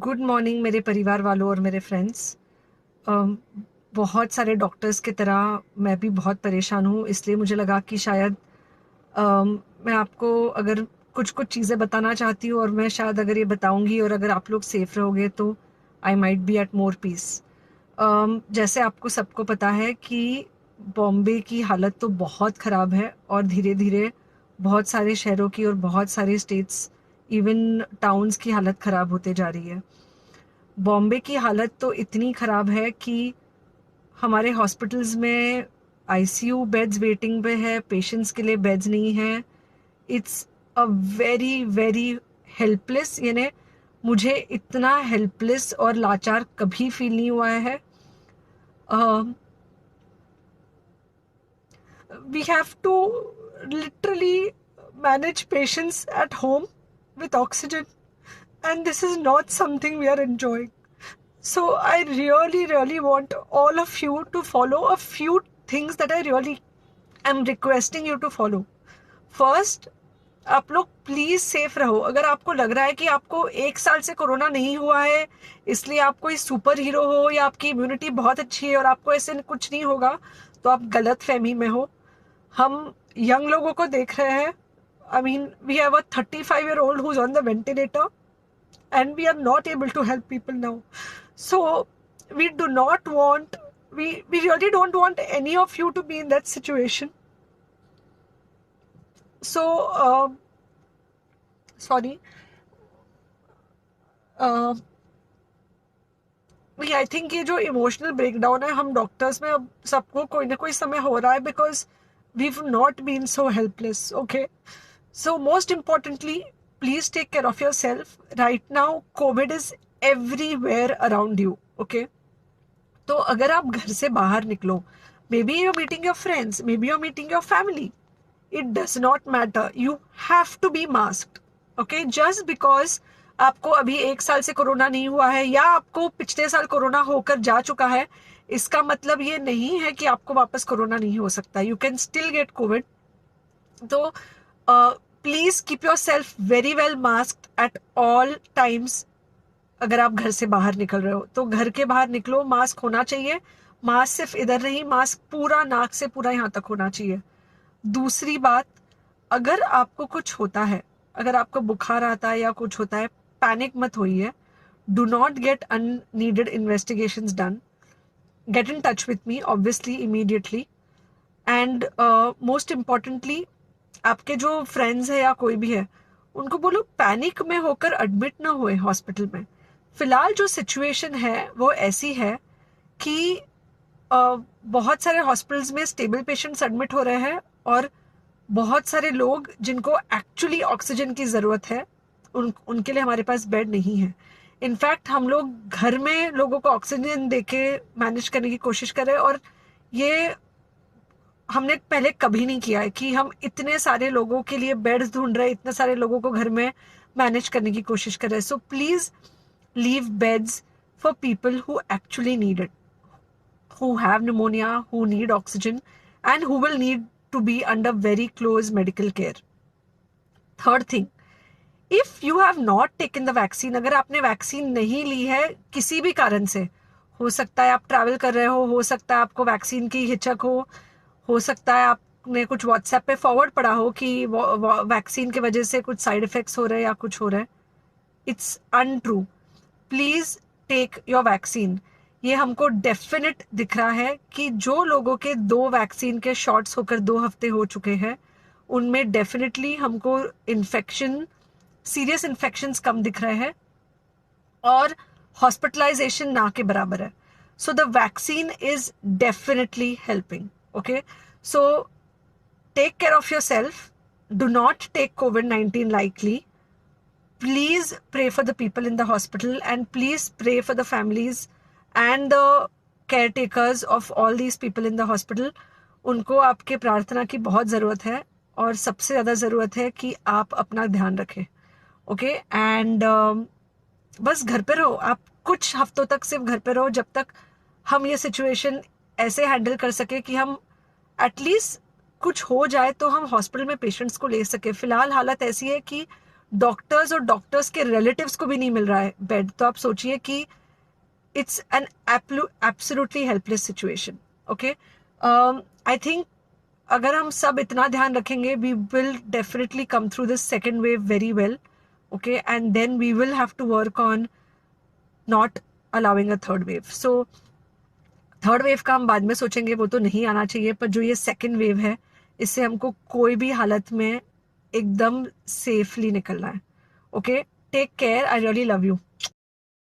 Good morning मेरे परिवार वालों और मेरे फ्रेंड्स। बहुत सारे डॉक्टर्स की तरह मैं भी बहुत परेशान हूँ, इसलिए मुझे लगा कि शायद मैं आपको अगर कुछ कुछ चीज़ें बताना चाहती हूँ और मैं शायद अगर ये बताऊँगी और अगर आप लोग सेफ रहोगे तो I might be at more peace. जैसे आपको सबको पता है कि बॉम्बे की हालत तो बहुत ख़राब है और धीरे धीरे बहुत सारे शहरों की और बहुत सारे स्टेट्स इवन टाउन्स की हालत ख़राब होते जा रही है। बॉम्बे की हालत तो इतनी ख़राब है कि हमारे हॉस्पिटल्स में आईसीयू बेड्स वेटिंग पे है, पेशेंट्स के लिए बेड्स नहीं है। It's a very very helpless, यानी मुझे इतना हेल्पलेस और लाचार कभी फील नहीं हुआ है। We have to literally manage patients at home with oxygen, and this is not something we are enjoying. So I really, really want all of you to follow a few things that I really am requesting you to follow. First, आप लोग please safe रहो। अगर आपको लग रहा है कि आपको 1 साल से कोरोना नहीं हुआ है इसलिए आप कोई सुपर हीरो हो या आपकी इम्यूनिटी बहुत अच्छी है और आपको ऐसे कुछ नहीं होगा, तो आप गलत फहमी में हो। हम यंग लोगों को देख रहे हैं। I mean we have a 35-year-old who's on the ventilator and we are not able to help people now. So we do not want, we really don't want any of you to be in that situation. So sorry, I think ये जो emotional breakdown है हम doctors में अब सबको कोई ना कोई समय हो रहा है, because we have not been so helpless. Okay, so most importantly please take care of yourself. Right now COVID is everywhere around you. Okay, तो अगर आप घर से बाहर निकलो, maybe you're meeting your friends, maybe you're meeting your family, it does not matter, you have to be masked. Okay, just because आपको अभी 1 साल से कोरोना नहीं हुआ है या आपको पिछले साल कोरोना होकर जा चुका है, इसका मतलब ये नहीं है कि आपको वापस कोरोना नहीं हो सकता। You can still get covid. तो please keep yourself very well masked at all times. अगर आप घर से बाहर निकल रहे हो तो घर के बाहर निकलो, मास्क होना चाहिए। मास्क सिर्फ इधर नहीं, मास्क पूरा नाक से पूरा यहाँ तक होना चाहिए। दूसरी बात, अगर आपको कुछ होता है, अगर आपको बुखार आता है या कुछ होता है, पैनिक मत होइए। Do not get unneeded investigations done. Get in touch with me obviously immediately. And most importantly, आपके जो फ्रेंड्स है या कोई भी है उनको बोलो पैनिक में होकर एडमिट ना हुए हॉस्पिटल में। फिलहाल जो सिचुएशन है वो ऐसी है कि बहुत सारे हॉस्पिटल्स में स्टेबल पेशेंट्स एडमिट हो रहे हैं और बहुत सारे लोग जिनको एक्चुअली ऑक्सीजन की ज़रूरत है उनके लिए हमारे पास बेड नहीं है। इनफैक्ट हम लोग घर में लोगों को ऑक्सीजन देके मैनेज करने की कोशिश कर रहे हैं, और ये हमने पहले कभी नहीं किया है कि हम इतने सारे लोगों के लिए बेड्स ढूंढ रहे हैं, इतने सारे लोगों को घर में मैनेज करने की कोशिश कर रहे हैं। So please leave beds for people who actually need it, who have pneumonia, who need oxygen, and who will need to be under very close medical care. Third thing, if you have not taken the vaccine, अगर आपने vaccine नहीं ली है किसी भी कारण से, हो सकता है आप ट्रैवल कर रहे हो सकता है आपको वैक्सीन की हिचक हो सकता है आपने कुछ व्हाट्सएप पे फॉरवर्ड पढ़ा हो कि वैक्सीन की वजह से कुछ साइड इफेक्ट्स हो रहे हैं या कुछ हो रहा है। It's untrue. Please take your vaccine. ये हमको डेफिनेट दिख रहा है कि जो लोगों के 2 वैक्सीन के शॉट्स होकर 2 हफ्ते हो चुके हैं उनमें डेफिनेटली हमको इन्फेक्शन, सीरियस इन्फेक्शंस कम दिख रहे हैं और हॉस्पिटलाइजेशन ना के बराबर है। So the vaccine is definitely helping. Okay, so take care of yourself, do not take COVID-19 lightly. Please pray for the people in the hospital and please pray for the families and the caretakers of all these people in the hospital. उनको आपके प्रार्थना की बहुत ज़रूरत है और सबसे ज़्यादा ज़रूरत है कि आप अपना ध्यान रखें। ओके, एंड बस घर पे रहो। आप कुछ हफ्तों तक सिर्फ घर पे रहो जब तक हम ये सिचुएशन ऐसे हैंडल कर सके कि हम एटलीस्ट कुछ हो जाए तो हम हॉस्पिटल में पेशेंट्स को ले सके। फिलहाल हालत ऐसी है कि डॉक्टर्स और डॉक्टर्स के रिलेटिव्स को भी नहीं मिल रहा है बेड, तो आप सोचिए कि it's an absolutely helpless situation. Okay, I think अगर हम सब इतना ध्यान रखेंगे, we will definitely come through this second wave very well. Okay, and then we will have to work on not allowing a third wave. So third wave का हम बाद में सोचेंगे, वो तो नहीं आना चाहिए, पर जो ये सेकेंड वेव है, इससे हमको कोई भी हालत में एकदम सेफली निकलना है. Okay, take care, I really love you.